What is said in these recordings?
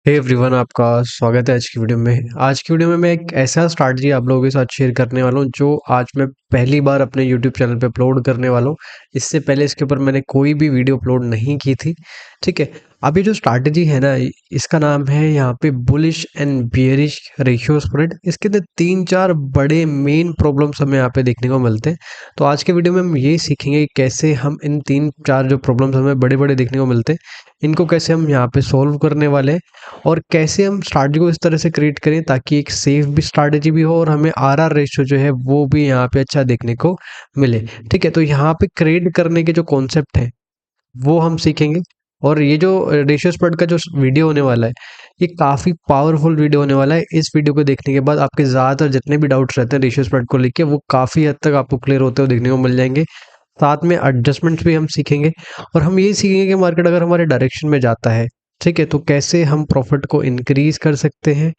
Hey everyone, आपका स्वागत है आज की वीडियो में। आज की वीडियो में मैं एक ऐसा स्ट्रैटेजी आप लोगों के साथ शेयर करने वाला हूँ जो आज मैं पहली बार अपने यूट्यूब चैनल पे अपलोड करने वाला हूँ। इससे पहले इसके ऊपर मैंने कोई भी वीडियो अपलोड नहीं की थी। ठीक है, अब ये जो स्ट्रैटेजी है ना, इसका नाम है यहाँ पे bullish and bearish ratio spread. इसके अंदर तीन चार बड़े मेन प्रॉब्लम्स हमें यहाँ पे देखने को मिलते हैं। तो आज के वीडियो में हम ये सीखेंगे कि कैसे हम इन तीन चार जो प्रॉब्लम्स हमें बड़े बड़े देखने को मिलते हैं, इनको कैसे हम यहाँ पे सॉल्व करने वाले हैं और कैसे हम स्ट्रैटेजी को इस तरह से क्रिएट करें ताकि एक सेफ भी स्ट्रैटेजी भी हो और हमें आरआर रेशियो जो है वो भी यहाँ पे अच्छा देखने को मिले। ठीक है, तो यहाँ पे क्रिएट करने के जो कॉन्सेप्ट है वो हम सीखेंगे। और ये जो रेशियो स्प्रेड का जो वीडियो होने वाला है, ये काफ़ी पावरफुल वीडियो होने वाला है। इस वीडियो को देखने के बाद आपके ज़्यादातर जितने भी डाउट्स रहते हैं रेशियो स्प्रेड को लेके, वो काफ़ी हद तक आपको क्लियर होते हुए देखने को मिल जाएंगे। साथ में एडजस्टमेंट्स भी हम सीखेंगे और हम ये सीखेंगे कि मार्केट अगर हमारे डायरेक्शन में जाता है, ठीक है, तो कैसे हम प्रॉफिट को इंक्रीज कर सकते हैं।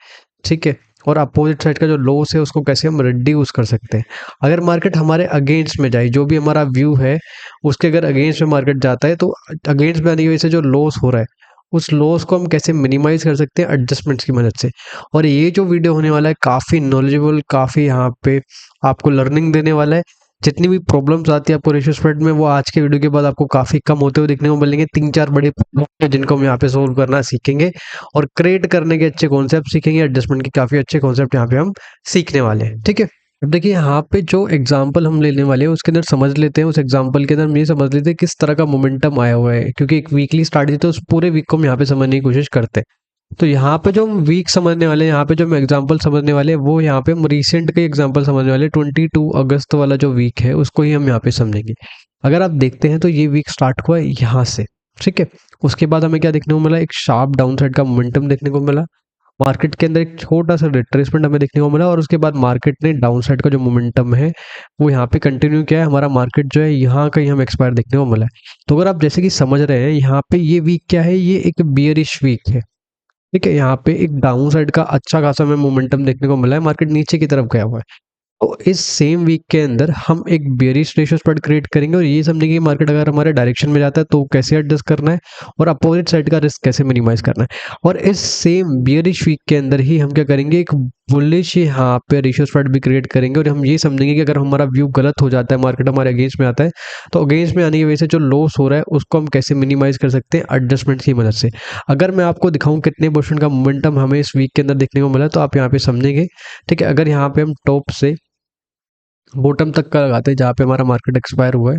ठीक है, और अपोजिट साइड का जो लॉस है उसको कैसे हम रिड्यूस कर सकते हैं। अगर मार्केट हमारे अगेंस्ट में जाए, जो भी हमारा व्यू है उसके अगर अगेंस्ट में मार्केट जाता है, तो अगेंस्ट में आने की वजह से जो लॉस हो रहा है उस लॉस को हम कैसे मिनिमाइज कर सकते हैं एडजस्टमेंट्स की मदद से। और ये जो वीडियो होने वाला है काफ़ी नॉलेजेबल, काफ़ी यहाँ पे आपको लर्निंग देने वाला है। जितनी भी प्रॉब्लम्स आती है आपको रेशियो स्प्रेड में, वो आज के वीडियो के बाद आपको काफ़ी कम होते हुए देखने को मिलेंगे। तीन चार बड़े प्रॉब्लम है जिनको हम यहाँ पे सोल्व करना सीखेंगे और क्रिएट करने के अच्छे कॉन्सेप्ट सीखेंगे। एडजस्टमेंट के काफ़ी अच्छे कॉन्सेप्ट यहाँ पे हम सीखने वाले हैं। ठीक है, अब देखिए यहाँ पे जो एग्जाम्पल हम लेने वाले हैं उसके अंदर समझ लेते हैं, उस एग्जाम्पल के अंदर हम ये समझ लेते हैं किस तरह का मोमेंटम आया हुआ है, क्योंकि एक वीकली स्टार्ट तो उस पूरे वीक को हम यहाँ पे समझने की कोशिश करते हैं। तो यहाँ पे जो हम वीक समझने वाले हैं, यहाँ पे जो हम एग्जांपल समझने वाले हैं, वो यहाँ पे हम रिसेंट के एग्जांपल समझने वाले हैं। 22 अगस्त वाला जो वीक है उसको ही हम यहाँ पे समझेंगे। अगर आप देखते हैं तो ये वीक स्टार्ट हुआ है यहाँ से। ठीक है, उसके बाद हमें क्या देखने को मिला, एक शार्प डाउन साइड का मोमेंटम देखने को मिला। मार्केट के अंदर एक छोटा सा रिट्रेसमेंट हमें देखने को मिला और उसके बाद मार्केट ने डाउन साइड का जो मोमेंटम है वो यहाँ पे कंटिन्यू किया है। हमारा मार्केट जो है यहाँ कहीं हम एक्सपायर देखने को मिला है। तो अगर आप जैसे कि समझ रहे हैं, यहाँ पे ये वीक क्या है, ये एक बियरिश वीक है। ठीक है, यहाँ पे एक डाउन साइड का अच्छा खासा हमें मोमेंटम देखने को मिला है, मार्केट नीचे की तरफ गया हुआ है। तो इस सेम वीक के अंदर हम एक बेयरिश रेशियो स्प्रेड क्रिएट करेंगे और ये समझेंगे कि मार्केट अगर हमारे डायरेक्शन में जाता है तो कैसे एडजस्ट करना है और अपोजिट साइड का रिस्क कैसे मिनिमाइज करना है। और इस सेम बेयरिश वीक के अंदर ही हम क्या करेंगे, एक बुलिश यहाँ पे रेशियो स्प्रेड भी क्रिएट करेंगे और हम ये समझेंगे कि अगर हमारा व्यू गलत हो जाता है, मार्केट हमारे अगेंस्ट में आता है, तो अगेंस्ट में आने की वजह से जो लॉस हो रहा है उसको हम कैसे मिनिमाइज कर सकते हैं एडजस्टमेंट की मदद से। अगर मैं आपको दिखाऊं कितने परसेंट का मोमेंटम हमें इस वीक के अंदर देखने को मिला, तो आप यहाँ पे समझेंगे। ठीक है, अगर यहाँ पे हम टॉप से बॉटम तक का लगाते हैं जहाँ पे हमारा मार्केट एक्सपायर हुआ है,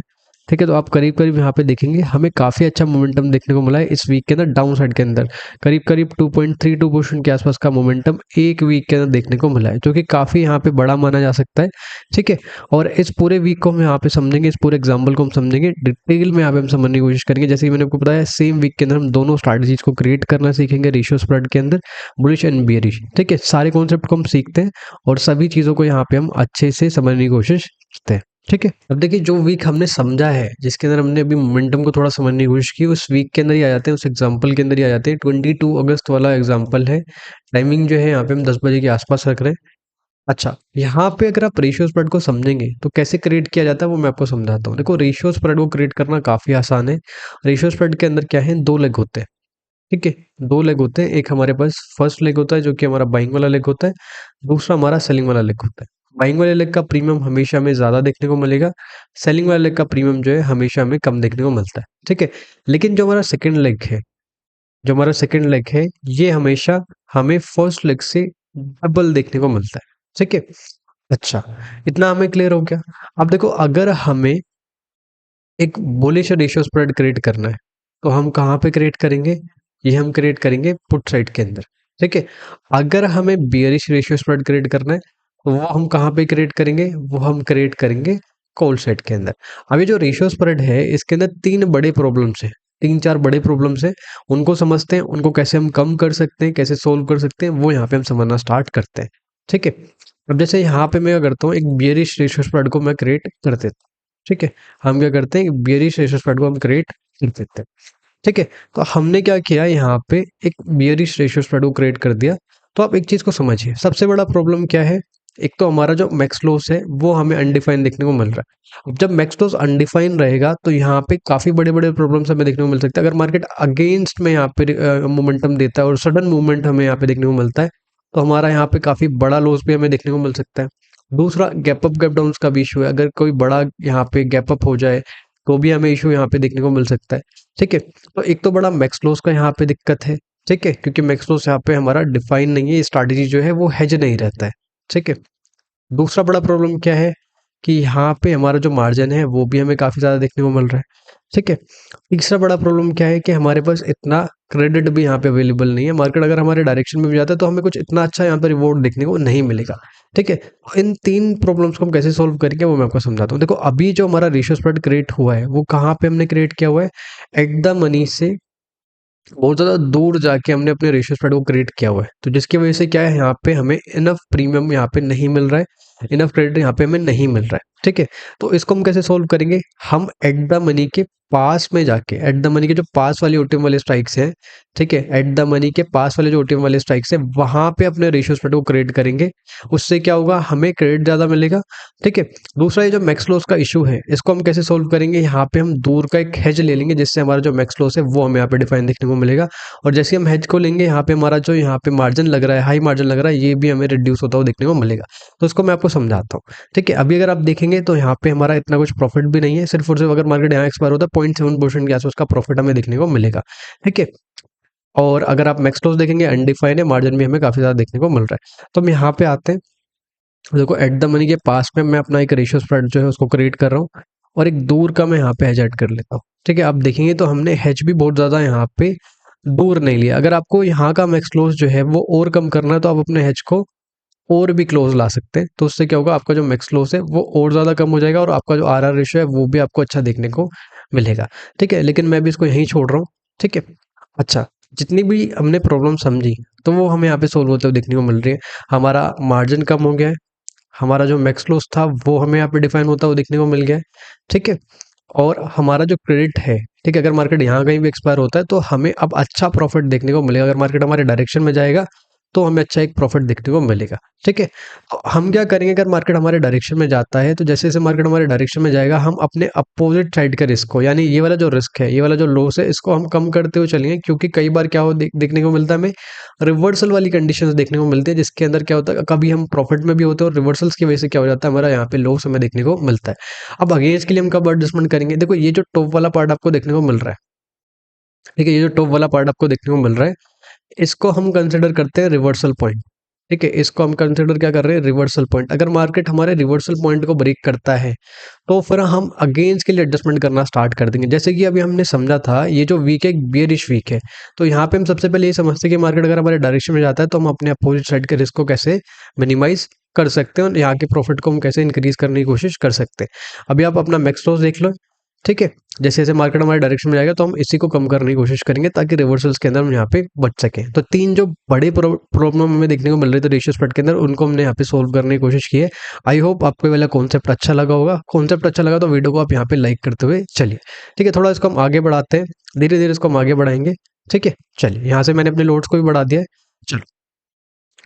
ठीक है, तो आप करीब करीब यहाँ पे देखेंगे हमें काफ़ी अच्छा मोमेंटम देखने को मिला है इस वीक के अंदर। डाउन साइड के अंदर करीब करीब 2.32% के आसपास का मोमेंटम एक वीक के अंदर देखने को मिला है, जो कि काफ़ी यहाँ पे बड़ा माना जा सकता है। ठीक है, और इस पूरे वीक को हम यहाँ पे समझेंगे, इस पूरे एग्जाम्पल को हम समझेंगे डिटेल में, यहाँ पे हम समझने की कोशिश करेंगे। जैसे कि मैंने आपको बताया, सेम वीक के अंदर हम दोनों स्ट्रैटेजीज को क्रिएट करना सीखेंगे रेशियो स्प्रेड के अंदर, बुलिश एंड बेयरिश। ठीक है, सारे कॉन्सेप्ट को हम सीखते हैं और सभी चीज़ों को यहाँ पे हम अच्छे से समझने की कोशिश करते हैं। ठीक है, अब देखिए जो वीक हमने समझा है, जिसके अंदर हमने अभी मोमेंटम को थोड़ा समझने की कोशिश की, उस वीक के अंदर ही आ जाते हैं, उस एग्जांपल के अंदर ही आ जाते हैं। 22 अगस्त वाला एग्जांपल है। टाइमिंग जो है यहाँ पे हम 10 बजे के आसपास रख रहे हैं। अच्छा, यहाँ पे अगर आप रेशियो स्प्रेड को समझेंगे तो कैसे क्रिएट किया जाता है वो मैं आपको समझाता हूँ। देखो, रेशियो स्प्रेड को क्रिएट करना काफ़ी आसान है। रेशियो स्प्रेड के अंदर क्या है, दो लेग होते हैं। ठीक है, दो लेग होते हैं। एक हमारे पास फर्स्ट लेग होता है जो कि हमारा बाइंग वाला लेग होता है, दूसरा हमारा सेलिंग वाला लेग होता है। बाइंग वाले लेग का प्रीमियम हमेशा हमें ज़्यादा देखने को मिलेगा, सेलिंग वाले लेग का प्रीमियम जो है हमेशा हमें कम देखने को मिलता है। ठीक है, लेकिन जो हमारा सेकंड लेग है, जो हमारा सेकंड लेग है, ये हमेशा हमें फर्स्ट लेग से डबल देखने को मिलता है। ठीक है, अच्छा, इतना हमें क्लियर हो गया। अब देखो, अगर हमें एक बुलिश रेशियो स्प्रेड क्रिएट करना है तो हम कहाँ पे क्रिएट करेंगे, ये हम क्रिएट करेंगे पुट साइड के अंदर। ठीक है, अगर हमें बियरिश रेशियो स्प्रेड क्रिएट करना है तो वो हम कहाँ पे क्रिएट करेंगे, वो हम क्रिएट करेंगे कॉल साइड के अंदर। अब ये जो रेशियो स्प्रेड है इसके अंदर तीन बड़े प्रॉब्लम्स हैं, तीन चार बड़े प्रॉब्लम्स हैं। उनको समझते हैं, उनको कैसे हम कम कर सकते हैं, कैसे सोल्व कर सकते हैं, वो यहाँ पे हम समझना स्टार्ट करते हैं। ठीक है, अब जैसे यहाँ पे मैं क्या करता हूँ, एक बियरिश रेशियो स्प्रेड को मैं क्रिएट कर देता हूँ। ठीक है, हम क्या करते हैं, बियरिश रेशियो स्प्रेड को हम क्रिएट कर देते हैं। ठीक है, तो हमने क्या किया, यहाँ पे एक बियरिश रेशियो स्प्रेड को क्रिएट कर दिया। तो आप एक चीज को समझिए, सबसे बड़ा प्रॉब्लम क्या है, एक तो हमारा जो मैक्स लॉस है वो हमें अनडिफाइन देखने को मिल रहा है। अब जब मैक्स लॉस अनडिफाइन रहेगा तो यहाँ पे काफ़ी बड़े-बड़े प्रॉब्लम्स हमें देखने को मिल सकते हैं। अगर मार्केट अगेंस्ट में यहाँ पे मोमेंटम देता है और सडन मूवमेंट हमें यहाँ पे देखने को मिलता है, तो हमारा यहाँ पे काफ़ी बड़ा लॉस भी हमें देखने को मिल सकता है। दूसरा गैप अप गैप डाउन्स का भी इशू है। अगर कोई बड़ा यहाँ पे गैप अप हो जाए तो भी हमें इशू यहाँ पे देखने को मिल सकता है। ठीक है, तो एक तो बड़ा मैक्स लॉस का यहाँ पे दिक्कत है। ठीक है, क्योंकि मैक्स लॉस यहाँ पे हमारा डिफाइन नहीं है, स्ट्रैटेजी जो है वो हेज नहीं रहता है। ठीक है, दूसरा बड़ा प्रॉब्लम क्या है कि यहाँ पे हमारा जो मार्जिन है वो भी हमें काफ़ी ज़्यादा देखने को मिल रहा है। ठीक है, तीसरा बड़ा प्रॉब्लम क्या है कि हमारे पास इतना क्रेडिट भी यहाँ पे अवेलेबल नहीं है। मार्केट अगर हमारे डायरेक्शन में भी जाता है तो हमें कुछ इतना अच्छा यहाँ पे रिवॉर्ड देखने को नहीं मिलेगा। ठीक है, इन तीन प्रॉब्लम्स को हम कैसे सॉल्व करेंगे वो मैं आपको समझाता हूँ। देखो, अभी जो हमारा रेशियो स्प्रेड क्रिएट हुआ है वो कहाँ पे हमने क्रिएट किया हुआ है? एट द मनी से बहुत ज़्यादा दूर जाके हमने अपने रेशियो स्प्रेड को क्रिएट किया हुआ है। तो जिसकी वजह से क्या है, यहाँ पे हमें इनफ प्रीमियम यहाँ पे नहीं मिल रहा है, इनफ क्रेडिट यहाँ पे हमें नहीं मिल रहा है। ठीक है, तो इसको हम कैसे सोल्व करेंगे? हम एट द मनी के पास में जाके, एट द मनी के जो पास वाली ओटीएम वाले स्ट्राइक्स हैं, ठीक है, एट द मनी के पास वाले जो ओटीएम वाले स्ट्राइक्स हैं वहां पे अपने रेशियो स्प्रेड को क्रिएट करेंगे। उससे क्या होगा, हमें क्रेडिट ज़्यादा मिलेगा। ठीक है, दूसरा ये जो मैक्स लॉस का इशू है इसको हम कैसे सोल्व करेंगे? यहाँ पे हम दूर का एक हेज ले लेंगे जिससे हमारा जो मैक्स लॉस है वो हमें यहाँ पे डिफाइन देखने को मिलेगा। और जैसे हम हेज को लेंगे, यहाँ पे हमारा जो यहाँ पे मार्जिन लग रहा है, हाई मार्जिन लग रहा है, ये भी हमें रिड्यूस होता हुआ देखने को मिलेगा। तो इसको मैं आपको समझाता हूँ। ठीक है, अभी अगर आप देखेंगे तो यहाँ पे हमारा इतना कुछ प्रॉफिट भी नहीं है, सिर्फ और सिर्फ अगर मार्केट यहाँ एक्सपायर होता है 0.7% के आसपास का प्रॉफिट हमें देखने को मिलेगा। ठीक है, और अगर आप मैक्स लॉस देखेंगे अनडिफाइंड है, मार्जिन भी हमें काफी ज्यादा देखने को मिल रहा है। तो हम यहाँ पे आते हैं, देखो एट द मनी के पास में मैं अपना एक रेशियो स्प्रेड जो है उसको क्रिएट कर रहा हूँ और एक दूर का मैं यहाँ पे हेज ऐड कर लेता हूँ। ठीक है, आप देखेंगे तो हमने हेज भी बहुत ज्यादा यहाँ पे दूर नहीं लिया। अगर आपको यहाँ का मैक्स लॉस जो है वो और कम करना है तो आप अपने हेज को और भी क्लोज ला सकते हैं। तो उससे क्या होगा, आपका जो मैक्स लॉस है वो और ज़्यादा कम हो जाएगा और आपका जो आर आर रेशियो है वो भी आपको अच्छा देखने को मिलेगा। ठीक है, लेकिन मैं भी इसको यहीं छोड़ रहा हूँ। ठीक है, अच्छा, जितनी भी हमने प्रॉब्लम समझी तो वो हमें यहाँ पे सोल्व होते हुए देखने को मिल रही है। हमारा मार्जिन कम हो गया है, हमारा जो मैक्स लॉस था वो हमें यहाँ पे डिफाइन होता हुआ देखने को मिल गया है। ठीक है, और हमारा जो क्रेडिट है, ठीक है, अगर मार्केट यहाँ कहीं भी एक्सपायर होता है तो हमें अब अच्छा प्रॉफिट देखने को मिलेगा। अगर मार्केट हमारे डायरेक्शन में जाएगा तो हमें अच्छा एक प्रॉफिट देखने को मिलेगा। ठीक है, तो हम क्या करेंगे, अगर मार्केट हमारे डायरेक्शन में जाता है तो जैसे जैसे मार्केट हमारे डायरेक्शन में जाएगा हम अपने अपोजिट साइड का रिस्क को, यानी ये वाला जो रिस्क है, ये वाला जो लॉस है, इसको हम कम करते हुए चलेंगे। क्योंकि कई बार क्या हो देखने को मिलता है हमें, रिवर्सल वाली कंडीशंस देखने को मिलती है जिसके अंदर क्या होता है, कभी हम प्रॉफिट में भी होते हैं और रिवर्सल्स की वजह से क्या हो जाता है, हमारा यहाँ पे लॉस हमें देखने को मिलता है। अब अगेंस्ट के लिए हम कब एडजस्टमेंट करेंगे? देखो, ये जो टॉप वाला पार्ट आपको देखने को मिल रहा है, ठीक है, ये जो टॉप वाला पार्ट आपको देखने को मिल रहा है, इसको हम कंसिडर करते हैं रिवर्सल पॉइंट। ठीक है, इसको हम कंसिडर क्या कर रहे हैं, रिवर्सल पॉइंट। अगर मार्केट हमारे रिवर्सल पॉइंट को ब्रेक करता है तो फिर हम अगेंस्ट के लिए एडजस्टमेंट करना स्टार्ट कर देंगे। जैसे कि अभी हमने समझा था, ये जो वीक है एक बियरिश वीक है, तो यहाँ पे हम सबसे पहले ये समझते हैं कि मार्केट अगर हमारे डायरेक्शन में जाता है तो हम अपने अपोजिट साइड के रिस्क को कैसे मिनिमाइज कर सकते हैं और यहाँ के प्रॉफिट को हम कैसे इंक्रीज करने की कोशिश कर सकते हैं। अभी आप अपना मैक्स लॉस देख लो। ठीक है, जैसे जैसे मार्केट हमारे डायरेक्शन में जाएगा तो हम इसी को कम करने की कोशिश करेंगे ताकि रिवर्सल्स के अंदर हम यहाँ पे बच सकें। तो तीन जो बड़े प्रॉब्लम हमें देखने को मिल रही थी रेशियो स्प्रेड के अंदर, उनको हमने यहाँ पे सोल्व करने की कोशिश की है। आई होप आपको ये वाला कॉन्सेप्ट अच्छा लगा होगा। कॉन्सेप्ट अच्छा लगा तो वीडियो को आप यहाँ पे लाइक करते हुए चलिए। ठीक है, थोड़ा इसको हम आगे बढ़ाते हैं, धीरे धीरे इसको हम आगे बढ़ाएंगे। ठीक है, चलिए, यहाँ से मैंने अपने लोड्स को भी बढ़ा दिया है। चलो,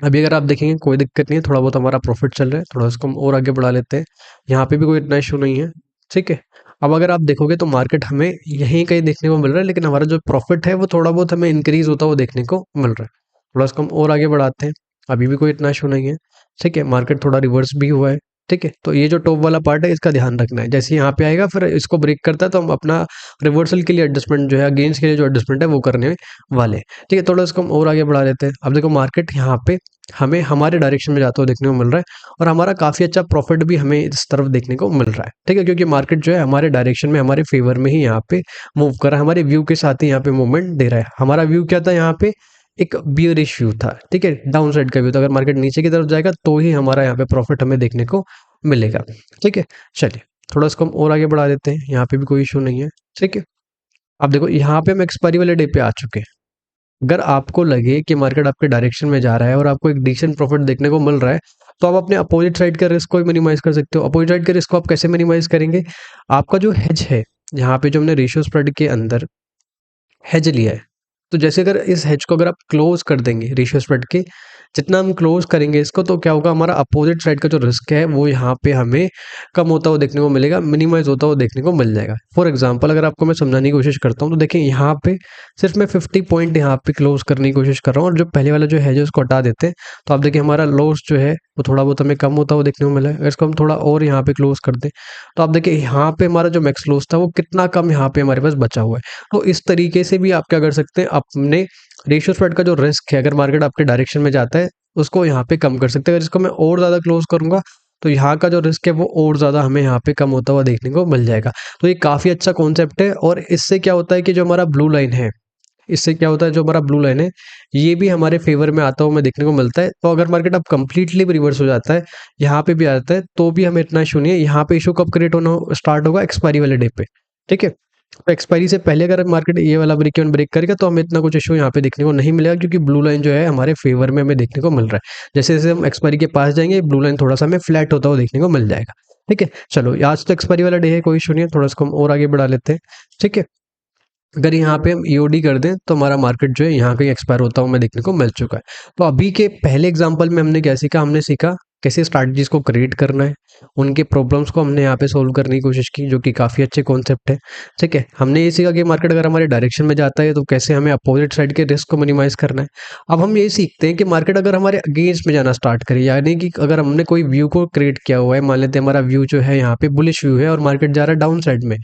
अभी अगर आप देखेंगे कोई दिक्कत नहीं है, थोड़ा बहुत हमारा प्रॉफिट चल रहा है, थोड़ा इसको हम और आगे बढ़ा लेते हैं। यहाँ पे भी कोई इतना इशू नहीं है। ठीक है, अब अगर आप देखोगे तो मार्केट हमें यहीं कहीं देखने को मिल रहा है, लेकिन हमारा जो प्रॉफिट है वो थोड़ा बहुत हमें इंक्रीज होता हुआ देखने को मिल रहा है। थोड़ा इसको हम और आगे बढ़ाते हैं, अभी भी कोई इतना इशू नहीं है। ठीक है, मार्केट थोड़ा रिवर्स भी हुआ है। ठीक है, तो ये जो टॉप वाला पार्ट है इसका ध्यान रखना है, जैसे यहाँ पे आएगा फिर इसको ब्रेक करता है तो हम अपना रिवर्सल के लिए एडजस्टमेंट जो है, अगेंस्ट के लिए जो एडजस्टमेंट है वो करने वाले हैं। ठीक है, थोड़ा इसको हम और आगे बढ़ा लेते हैं। अब देखो, मार्केट यहाँ पे हमें हमारे डायरेक्शन में जाते हुए देखने को मिल रहा है और हमारा काफ़ी अच्छा प्रॉफिट भी हमें इस तरफ देखने को मिल रहा है। ठीक है, क्योंकि मार्केट जो है हमारे डायरेक्शन में, हमारे फेवर में ही यहाँ पे मूव कर रहा है, हमारे व्यू के साथ ही यहाँ पे मूवमेंट दे रहा है। हमारा व्यू क्या था, यहाँ पे एक बियरिश व्यू था। ठीक है, डाउन साइड का व्यू था। अगर मार्केट नीचे की तरफ जाएगा तो ही हमारा यहाँ पे प्रॉफिट हमें देखने को मिलेगा। ठीक है, चलिए, थोड़ा इसको हम और आगे बढ़ा देते हैं, यहाँ पे भी कोई इशू नहीं है। ठीक है, अब देखो, यहाँ पे हम एक्सपायरी वाले डे पे आ चुके हैं। अगर आपको लगे कि मार्केट आपके डायरेक्शन में जा रहा है और आपको एक डिसेंट प्रॉफिट देखने को मिल रहा है तो आप अपने अपोजिट साइड का रिस्क को मिनिमाइज कर सकते हो। अपोजिट साइड के रिस्क को आप कैसे मिनिमाइज करेंगे? आपका जो हेज है, यहाँ पे जो हमने रेशियो स्प्रेड के अंदर हेज लिया है, तो जैसे अगर इस हेज को अगर आप क्लोज कर देंगे रेशियो स्प्रेड के, जितना हम क्लोज करेंगे इसको, तो क्या होगा, हमारा अपोजिट साइड का जो रिस्क है वो यहाँ पे हमें कम होता हुआ देखने को मिलेगा, मिनिमाइज होता हुआ देखने को मिल जाएगा। फॉर एग्जांपल अगर आपको मैं समझाने की कोशिश करता हूँ तो देखिए यहाँ पे सिर्फ मैं 50 पॉइंट यहाँ पे क्लोज करने की कोशिश कर रहा हूँ, और जो पहले वाला जो है जो उसको हटा देते हैं, तो आप देखिए हमारा लॉस जो है वो थोड़ा बहुत हमें कम होता हुआ देखने को मिला है। अगर इसको हम थोड़ा और यहाँ पे क्लोज कर दें, तो आप देखिए यहाँ पे हमारा जो मैक्स लॉस था वो कितना कम यहाँ पे हमारे पास बचा हुआ है। तो इस तरीके से भी आप क्या कर सकते हैं, अपने रेशियो स्प्रेड का जो रिस्क है, अगर मार्केट आपके डायरेक्शन में जाता है, उसको यहाँ पे कम कर सकते हैं। अगर इसको मैं और ज़्यादा क्लोज करूँगा, तो यहाँ का जो रिस्क है वो और ज़्यादा हमें यहाँ पे कम होता हुआ देखने को मिल जाएगा। तो ये काफ़ी अच्छा कॉन्सेप्ट है, और इससे क्या होता है कि जो हमारा ब्लू लाइन है, इससे क्या होता है, जो हमारा ब्लू लाइन है ये भी हमारे फेवर में आता हुआ हमें देखने को मिलता है। तो अगर मार्केट अब कंप्लीटली भी रिवर्स हो जाता है, यहाँ पे भी आ जाता है, तो भी हमें इतना इशू नहीं है। यहाँ पे इशू कब क्रिएट होना स्टार्ट होगा, एक्सपायरी वाले डे पे, ठीक है। तो एक्सपायरी से पहले अगर मार्केट ये वाला ब्रेक इवन ब्रेक करेगा, तो हमें इतना कुछ इशू यहाँ पे देखने को नहीं मिलेगा, क्योंकि ब्लू लाइन जो है हमारे फेवर में हमें देखने को मिल रहा है। जैसे जैसे हम एक्सपायरी के पास जाएंगे, ब्लू लाइन थोड़ा सा हमें फ्लैट होता हुआ देखने को मिल जाएगा, ठीक है। चलो आज तो एक्सपायरी वाला डे है, कोई इशू नहीं है, थोड़ा इसको हम और आगे बढ़ा लेते हैं, ठीक है। अगर यहाँ पे हम ईओडी कर दें, तो हमारा मार्केट जो है यहाँ कहीं एक्सपायर होता हुआ हमें देखने को मिल चुका है। तो अभी के पहले एग्जांपल में हमने क्या सीखा, हमने सीखा कैसे स्ट्रैटेजीज को क्रिएट करना है, उनके प्रॉब्लम्स को हमने यहाँ पे सोल्व करने की कोशिश की, जो कि काफ़ी अच्छे कॉन्सेप्ट है, ठीक है। हमने ये सीखा कि मार्केट अगर हमारे डायरेक्शन में जाता है, तो कैसे हमें अपोजिट साइड के रिस्क को मिनिमाइज करना है। अब हम ये सीखते हैं कि मार्केट अगर हमारे अगेंस्ट में जाना स्टार्ट करे, यानी कि अगर हमने कोई व्यू को क्रिएट किया हुआ है, मान लेते हैं हमारा व्यू जो है यहाँ पे बुलिश व्यू है और मार्केट जा रहा है डाउन साइड में,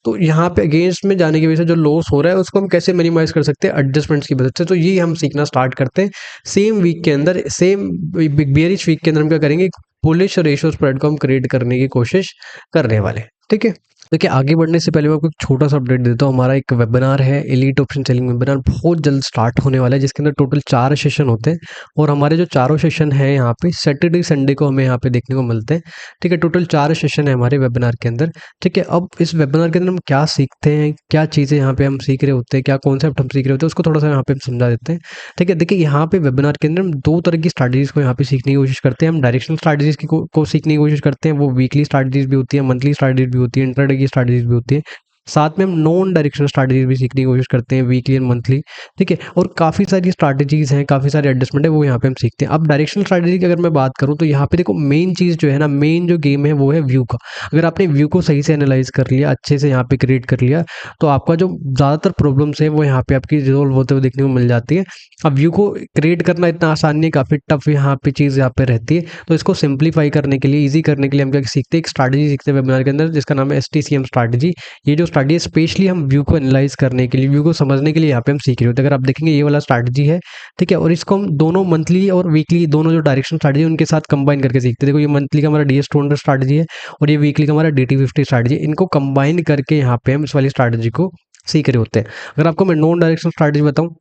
तो यहाँ पे अगेंस्ट में जाने की वजह से जो लॉस हो रहा है उसको हम कैसे मिनिमाइज कर सकते हैं एडजस्टमेंट्स की मदद से। तो ये हम सीखना स्टार्ट करते हैं सेम वीक के अंदर, सेम बियरिश वीक के अंदर हम क्या करेंगे, बुलिश रेशियो स्प्रेड को हम क्रिएट करने की कोशिश करने वाले, ठीक है। देखिए आगे बढ़ने से पहले मैं आपको एक छोटा सा अपडेट देता हूँ। हमारा एक वेबिनार है, एलीट ऑप्शन सेलिंग वेबिनार, बहुत जल्द स्टार्ट होने वाला है, जिसके अंदर टोटल 4 सेशन होते हैं, और हमारे जो चारों सेशन हैं यहाँ पे सैटरडे संडे को हमें यहाँ पे देखने को मिलते हैं, ठीक है। टोटल 4 सेशन है हमारे वेबिनार के अंदर, ठीक है। अब इस वेबिनार के अंदर हम क्या सीखते हैं, क्या चीज़ें यहाँ पे हम सीख रहे होते हैं, क्या कॉन्सेप्ट हम सीख रहे होते हैं, उसको थोड़ा सा यहाँ पे हम समझा देते हैं, ठीक है। देखिए यहाँ पे वेबिनार के अंदर हम 2 तरह की स्ट्रैटेजीज को यहाँ पे सीखने की कोशिश करते हैं। हम डायरेक्शनल स्ट्रैटेजीज को सीखने की कोशिश करते हैं, वो वीकली स्ट्रैटेजीज भी होती है, मंथली स्ट्रैटेजीज भी होती है, इंट्राडे की स्ट्रैटेजीज भी होती है। साथ में हम नॉन डायरेक्शनल स्ट्रैटेजीज भी सीखने की कोशिश करते हैं, वीकली एंड मंथली, ठीक है। और काफ़ी सारी स्ट्रैटेजीज हैं, काफ़ी सारे एडजस्टमेंट है, वो यहाँ पे हम सीखते हैं। अब डायरेक्शनल स्ट्रैटेजी की अगर मैं बात करूँ, तो यहाँ पे देखो मेन चीज़ जो है ना, मेन जो गेम है वो है व्यू का। अगर आपने व्यू को सही से एनालाइज कर लिया, अच्छे से यहाँ पे क्रिएट कर लिया, तो आपका जो ज़्यादातर प्रॉब्लम्स है वो यहाँ पे आपकी रिजोल्व होते हुए देखने को मिल जाती है। अब व्यू को क्रिएट करना इतना आसान नहीं है, काफ़ी टफ यहाँ पे चीज़ यहाँ पे रहती है। तो इसको सिंप्लीफाई करने के लिए, ईजी करने के लिए हम क्या सीखते हैं, एक स्ट्रैटेजी सीखते हैं वेबिनार के अंदर, जिसका नाम है STCM स्ट्रैटेजी। ये जो स्ट्रैटेजी स्पेशली हम व्यू को एनालाइज करने के लिए, व्यू को समझने के लिए यहाँ पे हम सीख रहे होते हैं। अगर आप देखेंगे ये वाला स्ट्रैटेजी है, ठीक है, और इसको हम दोनों मंथली और वीकली, दोनों जो डायरेक्शन स्ट्रैटेजी उनके साथ कंबाइन करके सीखते हैं। देखो ये मंथली का हमारा DS200 स्ट्रैटेजी है, और ये वीकली का हमारा DT50 स्ट्रैटेजी है। इनको कंबाइन करके यहाँ पे हम इस वाली स्ट्रैटेजी को सीख रहे होते हैं। अगर आपको मैं नॉन डायरेक्शन स्ट्रैटेजी बताऊँ,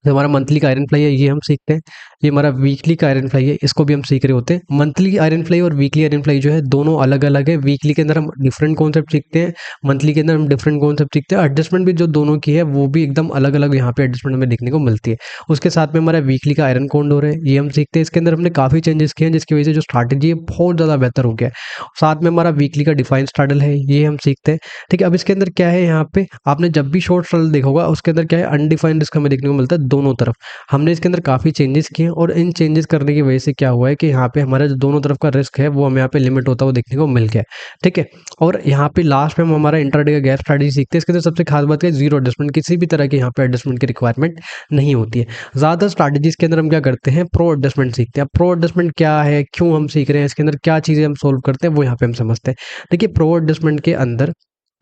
जो हमारा मंथली का आयरन फ्लाई है ये हम सीखते हैं, ये हमारा वीकली का आयरन फ्लाई है, इसको भी हम सीख रहे होते हैं। मंथली आयरन फ्लाई और वीकली आयरन फ्लाई जो है दोनों अलग अलग है। वीकली के अंदर हम डिफरेंट कॉन्सेप्ट सीखते हैं, मंथली के अंदर हम डिफरेंट कॉन्सेप्ट सीखते हैं। एडजस्टमेंट भी जो दोनों की है वो भी एकदम अलग अलग यहाँ पे एडजस्टमेंट हमें देखने को मिलती है। उसके साथ में हमारा वीकली का आयरन कॉन्डोर है, ये हम सीखते हैं। इसके अंदर हमने काफ़ी चेंजेस किए हैं, जिसकी वजह से जो स्ट्रैटेजी है बहुत ज़्यादा बेहतर हो गया है। साथ में हमारा वीकली का डिफाइन स्ट्रैडल है, ये हम सीखते हैं, ठीक है। अब इसके अंदर क्या है, यहाँ पे आपने जब भी शॉर्ट स्ट्रैडल देखा होगा, उसके अंदर क्या है, अनडिफाइंड रिस्क हमें देखने को मिलता है दोनों तरफ। हमने इसके अंदर काफ़ी चेंजेस किए, और इन चेंजेस करने की वजह से क्या हुआ है कि यहाँ पे हमारा जो दोनों तरफ का रिस्क है वो हमें यहाँ पे लिमिट होता हुआ देखने को मिल गया है, ठीक है। और यहाँ पे लास्ट में हम हमारा इंट्राडे का गैप स्ट्रैटेजी सीखते हैं। इसके अंदर सबसे खास बात है जीरो एडजस्टमेंट, किसी भी तरह के यहाँ पे एडजस्टमेंट की रिक्वायरमेंट नहीं होती है। ज़्यादा स्ट्रैटेजीज के अंदर हम क्या करते हैं, प्रो एडजस्टमेंट सीखते हैं। प्रो एडजस्टमेंट क्या है, क्यों हम सीख रहे हैं, इसके अंदर क्या चीज़ें हम सोल्व करते हैं, वो यहाँ पे हम समझते हैं। देखिए प्रो एडजस्टमेंट के अंदर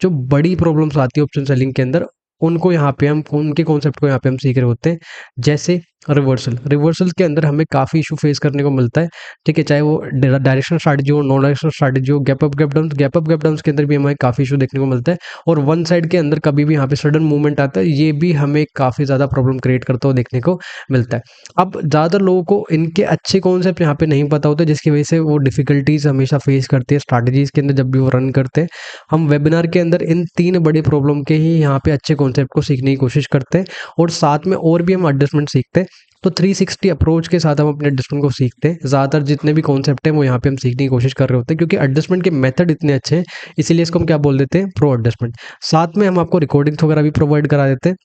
जो बड़ी प्रॉब्लम्स आती है ऑप्शन सेलिंग के अंदर, उनको यहाँ पे हम उनके कॉन्सेप्ट को यहाँ पे हम सीख रहे होते हैं। जैसे रिवर्सल के अंदर हमें काफ़ी इशू फेस करने को मिलता है, ठीक है। चाहे वो डायरेक्शनल स्ट्रैटेजी हो, नॉन डायरेक्शनल स्ट्रैटेजी हो, गैप अप गैप डाउन के अंदर भी हमें काफ़ी इशू देखने को मिलता है। और वन साइड के अंदर कभी भी यहाँ पे सडन मूवमेंट आता है, ये भी हमें काफ़ी ज़्यादा प्रॉब्लम क्रिएट करता हुआ देखने को मिलता है। अब ज़्यादातर लोगों को इनके अच्छे कॉन्सेप्ट यहाँ पे नहीं पता होते, जिसकी वजह से वो डिफिकल्टीज हमेशा फेस करते हैं स्ट्रैटेजीज के अंदर जब भी वो रन करते हैं। हम वेबिनार के अंदर इन 3 बड़ी प्रॉब्लम के ही यहाँ पे अच्छे कॉन्सेप्ट को सीखने की कोशिश करते हैं, और साथ में और भी हम एडजस्टमेंट सीखते हैं। तो 360 अप्रोच के साथ हम अपने एडजस्टमेंट को सीखते हैं। ज़्यादातर जितने भी कॉन्सेप्ट हैं वो यहाँ पे हम सीखने की कोशिश कर रहे होते हैं, क्योंकि एडजस्टमेंट के मेथड इतने अच्छे हैं, इसीलिए इसको हम क्या बोल देते हैं, प्रो एडजस्टमेंट। साथ में हम आपको रिकॉर्डिंग्स वगैरह भी प्रोवाइड करा देते हैं,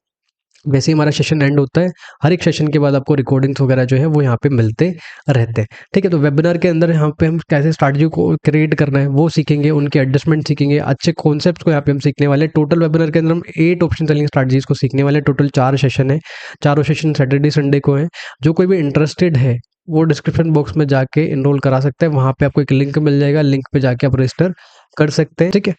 वैसे ही हमारा सेशन एंड होता है, हर एक सेशन के बाद आपको रिकॉर्डिंग्स वगैरह जो है वो यहाँ पे मिलते रहते हैं। ठीक है, तो वेबिनार के अंदर यहाँ पे हम कैसे स्ट्रैटेजी को क्रिएट करना है वो सीखेंगे, उनके एडजस्टमेंट सीखेंगे, अच्छे कॉन्सेप्ट्स को यहाँ पे हम सीखने वाले हैं। टोटल वेबिनार के अंदर हम 8 ऑप्शन सेलिंग स्ट्रैटेजीज को सीखने वाले हैं। टोटल 4 सेशन है, चारों सेशन सैटरडे संडे को है। जो कोई भी इंटरेस्टेड है वो डिस्क्रिप्शन बॉक्स में जाके इनरोल करा सकते हैं, वहाँ पे आपको एक लिंक मिल जाएगा, लिंक पे जाके आप रजिस्टर कर सकते हैं। ठीक है,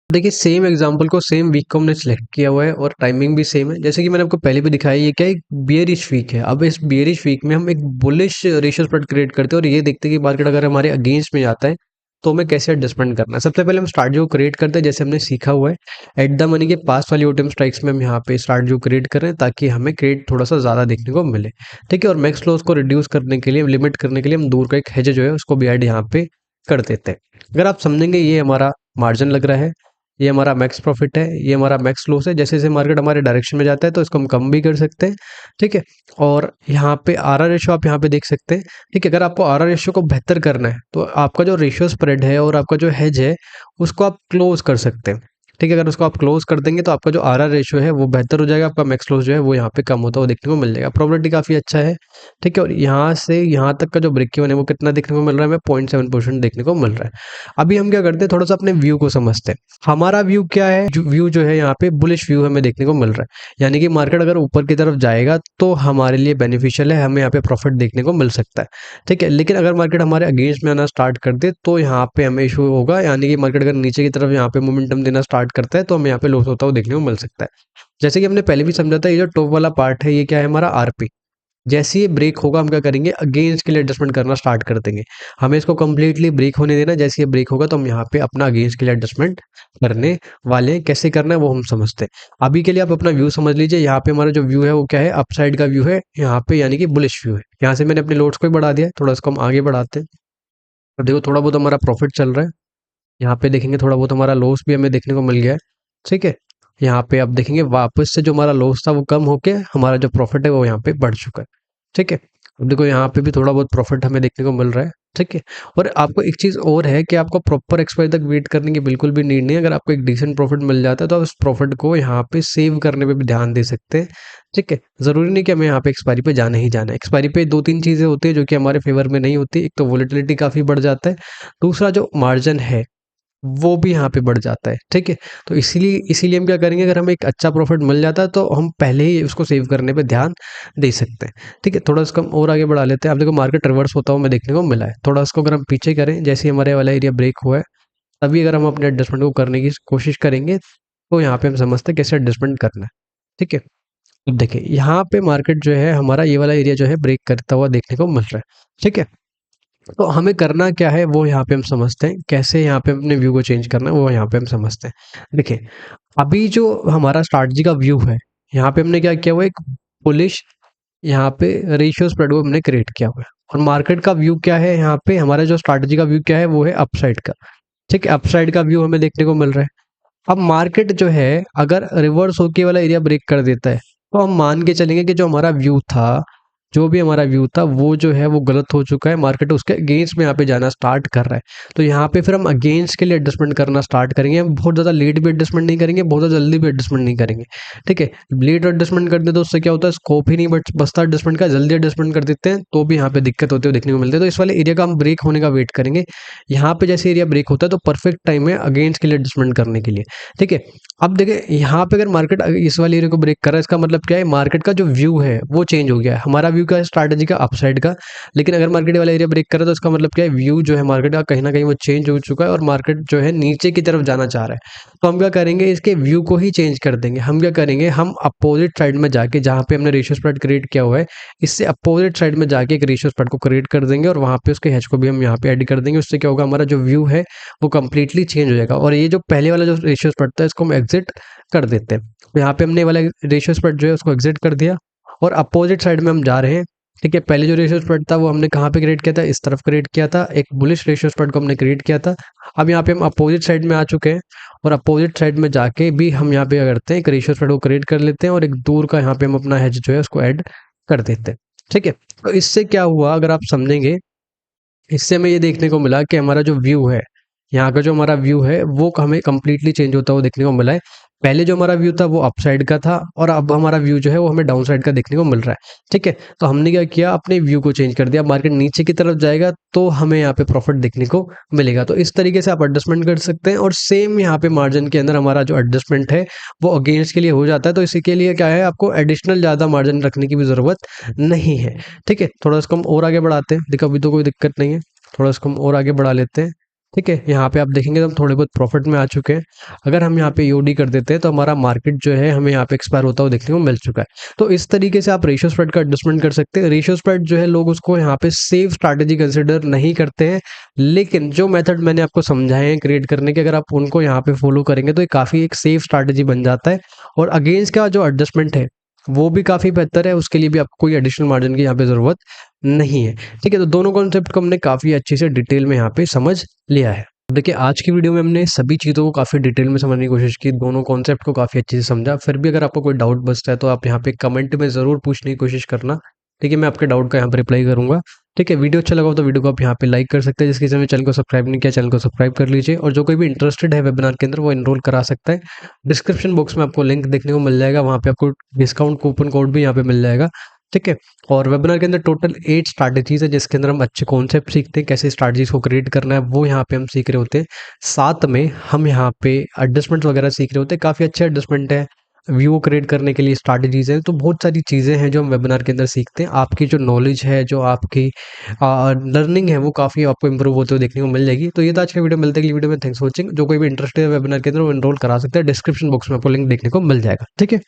देखिए सेम एग्जांपल को सेम वीक को हमने सिलेक्ट किया हुआ है और टाइमिंग भी सेम है। जैसे कि मैंने आपको पहले भी दिखाया, ये क्या है, एक बियरिश वीक है। अब इस बियरिश वीक में हम एक बुलिश रेशियो स्प्रेड क्रिएट करते हैं और ये देखते हैं कि मार्केट अगर हमारे अगेंस्ट में जाता है तो हमें कैसे एडजस्टमेंट करना है। सबसे पहले हम स्टार्ट जो क्रिएट करते हैं, जैसे हमने सीखा हुआ है एट द मनी के पास वाली ओटीएम स्ट्राइक्स में हम यहाँ पे स्टार्ट जो क्रिएट कर रहे हैं ताकि हमें क्रेडिट थोड़ा सा ज़्यादा देखने को मिले। ठीक है, और मैक्स लॉस को रिड्यूस करने के लिए, लिमिट करने के लिए हम दूर का एक हेज जो है उसको भी ऐड यहाँ पे कर देते हैं। अगर आप समझेंगे, ये हमारा मार्जिन लग रहा है, ये हमारा मैक्स प्रॉफिट है, ये हमारा मैक्स लॉस है। जैसे जैसे मार्केट हमारे डायरेक्शन में जाता है तो इसको हम कम भी कर सकते हैं। ठीक है, और यहाँ पे आर रेशियो आप यहाँ पे देख सकते हैं। ठीक है, अगर आपको आर रेशियो को बेहतर करना है तो आपका जो रेशियो स्प्रेड है और आपका जो हेज है उसको आप क्लोज कर सकते हैं। ठीक है, अगर उसको आप क्लोज कर देंगे तो आपका जो आर रेशियो है वो बेहतर हो जाएगा, आपका मैक्स लॉस जो है वो यहाँ पे कम होता हुआ देखने को मिल जाएगा। प्रोबेबिलिटी काफी अच्छा है। ठीक है, और यहाँ से यहाँ तक का जो ब्रेक इवन है वो कितना देखने को मिल रहा है, हमें 0.7% देखने को मिल रहा है। अभी हम क्या करते हैं, थोड़ा सा अपने व्यू को समझते हैं। हमारा व्यू क्या है, व्यू जो है यहाँ पे बुलिश व्यू हमें देखने को मिल रहा है, यानी कि मार्केट अगर ऊपर की तरफ जाएगा तो हमारे लिए बेनिफिशियल है, हमें यहाँ पे प्रॉफिट देखने को मिल सकता है। ठीक है, लेकिन अगर मार्केट हमारे अगेंस्ट में आना स्टार्ट कर दे तो यहाँ पे हमें इशू होगा, यानी कि मार्केट अगर नीचे की तरफ यहाँ पे मोमेंटम देना स्टार्ट करता है तो हमें यहाँ पे लॉस होता हुआ देखने को मिल सकता है। जैसे कि हमने पहले भी समझा था, ये जो टॉप वाला पार्ट है ये क्या है, हमारा आरपी। जैसे ही ब्रेक होगा हम क्या करेंगे, अगेंस्ट के लिए एडजस्टमेंट करना स्टार्ट कर देंगे। हमें इसको कंप्लीटली ब्रेक होने देना। जैसे ये ब्रेक होगा तो हम यहाँ पे अपना अगेंस्ट के लिए एडजस्टमेंट करने वाले हैं। कैसे करना है वो हम समझते हैं। अभी के लिए आप अपना व्यू समझ लीजिए। यहाँ पे हमारा जो व्यू है वो क्या है, अपसाइड का व्यू है यहाँ पे, यानी कि बुलिश व्यू है। यहाँ से मैंने अपने लोड्स को ही बढ़ा दिया है, थोड़ा इसको हम आगे बढ़ाते हैं। अब देखो थोड़ा बहुत हमारा प्रॉफिट चल रहा है, यहाँ पे देखेंगे थोड़ा बहुत हमारा लॉस भी हमें देखने को मिल गया है। ठीक है, यहाँ पे आप देखेंगे वापस से जो हमारा लॉस था वो कम होके हमारा जो प्रॉफिट है वो यहाँ पे बढ़ चुका है। ठीक है, अब देखो यहाँ पे भी थोड़ा बहुत प्रॉफिट हमें देखने को मिल रहा है। ठीक है, और आपको एक चीज़ और है कि आपको प्रॉपर एक्सपायरी तक वेट करने की बिल्कुल भी नीड नहीं है। अगर आपको एक डिसेंट प्रॉफिट मिल जाता है तो आप उस प्रॉफिट को यहाँ पे सेव करने पे भी ध्यान दे सकते हैं। ठीक है, ज़रूरी नहीं कि हमें यहाँ पे एक्सपायरी पे जाना ही जाना है। एक्सपायरी पे 2-3 चीज़ें होती है जो कि हमारे फेवर में नहीं होती। एक तो वोलेटिलिटी काफ़ी बढ़ जाता है, दूसरा जो मार्जिन है वो भी यहाँ पे बढ़ जाता है। ठीक है, तो इसीलिए इसीलिए हम क्या करेंगे, अगर हमें एक अच्छा प्रॉफिट मिल जाता है तो हम पहले ही उसको सेव करने पे ध्यान दे सकते हैं। ठीक है, थोड़ा इसको हम और आगे बढ़ा लेते हैं। अब देखो मार्केट रिवर्स होता हुआ हमें देखने को मिला है। थोड़ा इसको अगर हम पीछे करें, जैसे ही हमारे वाला एरिया ब्रेक हुआ है तभी अगर हम अपने एडजस्टमेंट को करने की कोशिश करेंगे तो यहाँ पे हम समझते हैं कैसे एडजस्टमेंट करना है। ठीक है, अब देखिए यहाँ पे मार्केट जो है हमारा ये वाला एरिया जो है ब्रेक करता हुआ देखने को मिल रहा है। ठीक है, तो हमें करना क्या है वो यहाँ पे हम समझते हैं, कैसे यहाँ पे अपने व्यू को चेंज करना है वो यहाँ पे हम समझते हैं। देखिए अभी जो हमारा स्ट्रैटेजी का व्यू है, यहाँ पे हमने क्या किया हुआ है, एक बुलिश यहाँ पे रेशियो स्प्रेड को हमने क्रिएट किया हुआ है। और मार्केट का व्यू क्या है, यहाँ पे हमारा जो स्ट्रैटेजी का व्यू क्या है वो है अपसाइड का। ठीक है, अपसाइड का व्यू हमें देखने को मिल रहा है। अब मार्केट जो है अगर रिवर्स होके वाला एरिया ब्रेक कर देता है तो हम मान के चलेंगे कि जो हमारा व्यू था, जो भी हमारा व्यू था वो जो है वो गलत हो चुका है। मार्केट उसके अगेंस्ट में यहाँ पे जाना स्टार्ट कर रहा है, तो यहाँ पे फिर हम अगेंस्ट के लिए एडजस्टमेंट करना स्टार्ट करेंगे। हम बहुत ज़्यादा लेट भी एडजस्टमेंट नहीं करेंगे, बहुत ज़्यादा जल्दी भी एडजस्टमेंट नहीं करेंगे। ठीक है, लेट एडजस्टमेंट कर दे तो उससे क्या होता है, स्कोप ही नहीं बचता एडजस्टमेंट का। जल्दी एडजस्टमेंट कर देते हैं तो भी यहाँ पे दिक्कत होती है देखने को मिलती है। तो इस वाले एरिया का हम ब्रेक होने का वेट करेंगे। यहाँ पे जैसे एरिया ब्रेक होता है तो परफेक्ट टाइम है अगेंस्ट के लिए एडजस्टमेंट करने के लिए। ठीक है, अब देखिए यहाँ पे अगर मार्केट इस वाले एरिया को ब्रेक कर रहा है, इसका मतलब क्या है, मार्केट का जो व्यू है वो चेंज हो गया है। हमारा व्यू क्या है, स्ट्रैटेजी का अपसाइड का। लेकिन अगर मार्केट वाला एरिया ब्रेक कर रहा है तो इसका मतलब क्या है, व्यू जो है मार्केट का कहीं ना कहीं वो चेंज हो चुका है और मार्केट जो है नीचे की तरफ जाना चाह रहा है। तो हम क्या करेंगे, इसके व्यू को ही चेंज कर देंगे। हम क्या करेंगे, हम अपोजिट साइड में जाके, जहाँ पे हमने रेशियो स्प्रेड क्रिएट किया हुआ है, इससे अपोजिट साइड में जाके एक रेशियो स्प्रेड को क्रिएट कर देंगे और वहाँ पे उसके हेज को भी हम यहाँ पे ऐड कर देंगे। उससे क्या होगा, हमारा जो व्यू है वो कंप्लीटली चेंज हो जाएगा। और ये जो पहले वाला जो रेशियो स्प्रेड था इसको हम एग्जिट कर देते हैं। तो यहाँ पे हमने वाला रेशियो स्प्रेड जो है उसको एग्जिट कर दिया और अपोजिट साइड में हम जा रहे हैं। ठीक है, पहले जो रेशियो स्प्रेड था वो हमने कहाँ पे क्रिएट किया था, इस तरफ क्रिएट किया था, एक बुलिश रेशियो स्प्रेड को हमने क्रिएट किया था। अब यहाँ पे हम अपोजिट साइड में आ चुके हैं और अपोजिट साइड में जाके भी हम यहाँ पे क्या करते हैं, एक रेशियो स्प्रेड को क्रिएट कर लेते हैं और एक दूर का यहाँ पे हम अपना हेज जो है उसको ऐड कर देते हैं। ठीक है, तो इससे क्या हुआ अगर आप समझेंगे, इससे हमें ये देखने को मिला कि हमारा जो व्यू है, यहाँ का जो हमारा व्यू है वो हमें कंप्लीटली चेंज होता हुआ देखने को मिला है। पहले जो हमारा व्यू था वो अप साइड का था और अब हमारा व्यू जो है वो हमें डाउन साइड का देखने को मिल रहा है, ठीक है। तो हमने क्या किया, अपने व्यू को चेंज कर दिया, मार्केट नीचे की तरफ जाएगा तो हमें यहाँ पे प्रॉफिट देखने को मिलेगा। तो इस तरीके से आप एडजस्टमेंट कर सकते हैं और सेम यहाँ पे मार्जिन के अंदर हमारा जो एडजस्टमेंट है वो अगेंस्ट के लिए हो जाता है। तो इसी के लिए क्या है, आपको एडिशनल ज़्यादा मार्जिन रखने की भी ज़रूरत नहीं है, ठीक है। थोड़ा इसको हम और आगे बढ़ाते हैं, देखो अभी तो कोई दिक्कत नहीं है, थोड़ा इसको हम और आगे बढ़ा लेते हैं, ठीक है। यहाँ पे आप देखेंगे तो हम थोड़े बहुत प्रॉफिट में आ चुके हैं। अगर हम यहाँ पे ईओडी कर देते हैं तो हमारा मार्केट जो है हमें यहाँ पे एक्सपायर होता हुआ देखने को मिल चुका है। तो इस तरीके से आप रेशियो स्प्रेड का एडजस्टमेंट कर सकते हैं। रेशियो स्प्रेड जो है लोग उसको यहाँ पे सेफ स्ट्रैटेजी कंसिडर नहीं करते हैं, लेकिन जो मेथड मैंने आपको समझाए हैं क्रिएट करने के, अगर आप उनको यहाँ पे फॉलो करेंगे तो ये काफ़ी एक सेफ स्ट्रैटेजी बन जाता है। और अगेंस्ट का जो एडजस्टमेंट है वो भी काफ़ी बेहतर है, उसके लिए भी आपको कोई एडिशनल मार्जिन की यहाँ पे ज़रूरत नहीं है, ठीक है। तो दोनों कॉन्सेप्ट को हमने काफ़ी अच्छे से डिटेल में यहाँ पे समझ लिया है। देखिए आज की वीडियो में हमने सभी चीज़ों को काफ़ी डिटेल में समझने की कोशिश की, दोनों कॉन्सेप्ट को काफ़ी अच्छे से समझा। फिर भी अगर आपको कोई डाउट बचता है तो आप यहाँ पे कमेंट में ज़रूर पूछने की कोशिश करना, ठीक है। मैं आपके डाउट का यहाँ पे रिप्लाई करूँगा, ठीक है। वीडियो अच्छा लगा हो तो वीडियो को आप यहाँ पे लाइक कर सकते हैं, जिसके समय चैनल को सब्सक्राइब नहीं किया चैनल को सब्सक्राइब कर लीजिए। और जो कोई भी इंटरेस्टेड है वेबिनार के अंदर वो एनरोल करा सकता है। डिस्क्रिप्शन बॉक्स में आपको लिंक देखने को मिल जाएगा, वहाँ पे आपको डिस्काउंट कूपन कोड भी यहाँ पे मिल जाएगा, ठीक है। और वेबिनार के अंदर टोटल 8 स्ट्रैटेजीज है, जिसके अंदर हम अच्छे कॉन्सेप्ट सीखते हैं, कैसे स्ट्रैटेजीज को क्रिएट करना है वो यहाँ पे हम सीख रहे होते हैं। साथ में हम यहाँ पे एडजस्टमेंट वगैरह सीख रहे होते हैं, काफ़ी अच्छे एडजस्टमेंट है, व्यू क्रिएट करने के लिए स्ट्रैटेजीज है। तो बहुत सारी चीज़ें हैं जो हम वेबिनार के अंदर सीखते हैं। आपकी जो नॉलेज है, जो आपकी लर्निंग है, वो काफ़ी आपको इंप्रूव होते हुए देखने को मिल जाएगी। तो ये था आज का वीडियो, मिलते हैं अगली वीडियो में। Thanks for watching. जो कोई भी इंटरेस्टेड है वेबिनार के अंदर वो एनरोल करा सकते हैं, डिस्क्रिप्शन बॉक्स में आपको लिंक देखने को मिल जाएगा, ठीक है।